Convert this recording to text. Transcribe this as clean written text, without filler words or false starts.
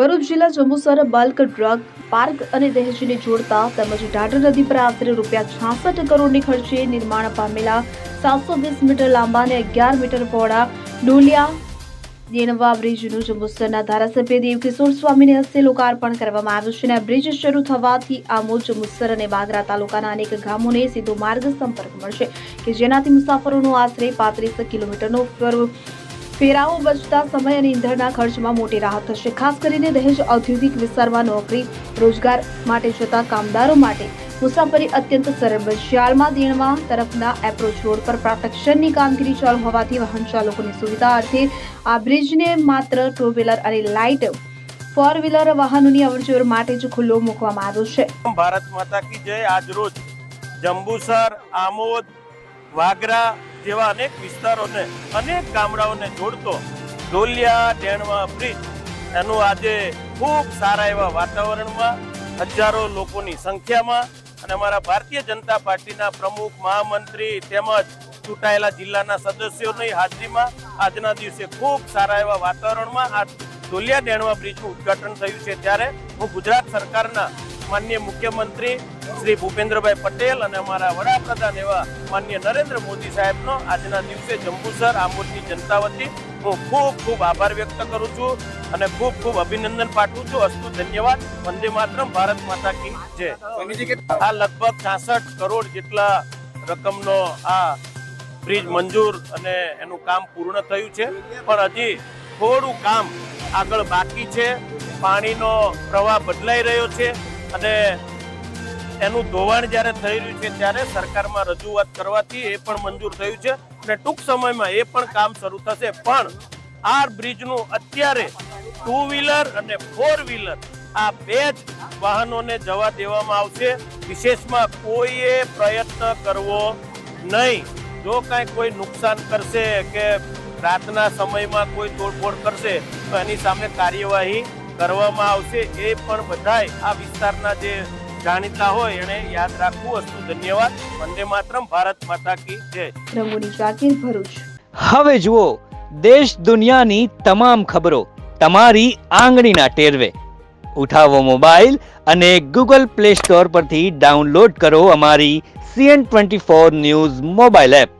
ભરૂચ જિલ્લા Jambusar bulk drug park અને દહેજને જોડતા તેમજ ઢાઢર નદી પર આશરે ₹66 કરોડની ખર્ચે નિર્માણ પામેલા 720 મીટર લાંબા અને 11 મીટર પહોળા ડોલિયા દેણવા બ્રિજનું જંબુસરના ધારાસભ્ય દેવકિશોર સ્વામીને હસ્તે લોકાર્પણ કરવામાં આવ્યું છે. આ બ્રિજ શરૂ થવાથી આમોદ, જંબુસર અને બાગરા તાલુકાના અનેક ગામોને સીધો માર્ગ સંપર્ક મળશે કે જેનાથી મુસાફરોનો આશરે 35 કિલોમીટરનો ફેરાવો બચતા સમય અને ઈંધણના ખર્ચમાં મોટી રાહત થશે. ખાસ કરીને દહેજ ઔદ્યોગિક વિસ્તારમાં નોકરી રોજગાર માટે જતા કામદારો માટે મુસાફરી અત્યંત સરળ બનશે. હાલમાં દેણવા તરફના એપ્રોચ રોડ પર પ્રોટેક્શનની કામગીરી ચાલુ હોવાથી વાહન ચાલકોની સુવિધા અર્થે આ બ્રિજને માત્ર ટુ વ્હીલર અને લાઇટ ફોર વ્હીલર વાહનોની અવરજવર માટે જ ખુલ્લો મૂકવામાં આવ્યો છે. ભારત માતા કી જય. આજ રોજ જંબુસર, આમોદ, વાગરા જેવા અનેક વિસ્તારોને, અનેક ગામડાઓને જોડતો ડોલિયા દેણવા બ્રિજ એનું આજે ખૂબ સારા એવા વાતાવરણમાં, હજારો લોકોની સંખ્યામાં અને અમારા ભારતીય જનતા પાર્ટીના પ્રમુખ, મહામંત્રી તેમજ ચૂંટાયેલા જિલ્લાના સદસ્યોની હાજરીમાં આજના દિવસે ખૂબ સારા એવા વાતાવરણમાં આ ડોલિયા દેણવા બ્રિજનું ઉદ્ઘાટન થયું છે. ત્યારે હું ગુજરાત સરકારના માનનીય મુખ્યમંત્રી શ્રી ભૂપેન્દ્રભાઈ પટેલ અને અમારા વડાપ્રધાન એવા માનનીય નરેન્દ્ર મોદી સાહેબનો આજના દિવસે જંબુસર, આમોદની જનતા વતી હું ખૂબ ખૂબ આભાર વ્યક્ત કરું છું અને ખૂબ ખૂબ અભિનંદન પાઠવું છું. અસ્તુ, ધન્યવાદ. વંદે માતરમ. ભારત માતા કી જય. આ લગભગ 66 કરોડ જેટલા રકમનો આ બ્રિજ મંજૂર અને એનું કામ પૂર્ણ થયું છે, પણ હજી થોડું કામ આગળ બાકી છે. પાણીનો પ્રવાહ બદલાઈ રહ્યો છે અને એનું ધોવાણ જ્યારે થઈ રહ્યું છે ત્યારે સરકારમાં રજૂઆત કરવાથી એ પણ મંજૂર થયું છે અને ટૂંક સમયમાં એ પણ કામ શરૂ થશે. પણ આ બ્રિજનું અત્યારે ટુ વ્હીલર અને ફોર વ્હીલર આ બે જ વાહનોને જવા દેવામાં આવશે. વિશેષમાં કોઈએ પ્રયત્ન કરવો નહીં. જો કાંઈ કોઈ નુકસાન કરશે કે રાતના સમયમાં કોઈ તોડફોડ કરશે તો એની સામે કાર્યવાહી કરવામાં આવશે. એ પણ બધાય આ વિસ્તારના જે જાણીતા હોય એને યાદ રાખવું. અસ્તુ, ધન્યવાદ. વંદે માતરમ. ભારત માતા કી જય. રંગોની જાકીર, ભરૂચ. હવે જુઓ દેશ દુનિયાની તમામ ખબરો તમારી આંગળીના ટેરવે. ઉઠાવો મોબાઈલ અને Google Play Store પરથી ડાઉનલોડ કરો અમારી CN24 ન્યૂઝ મોબાઈલ એપ.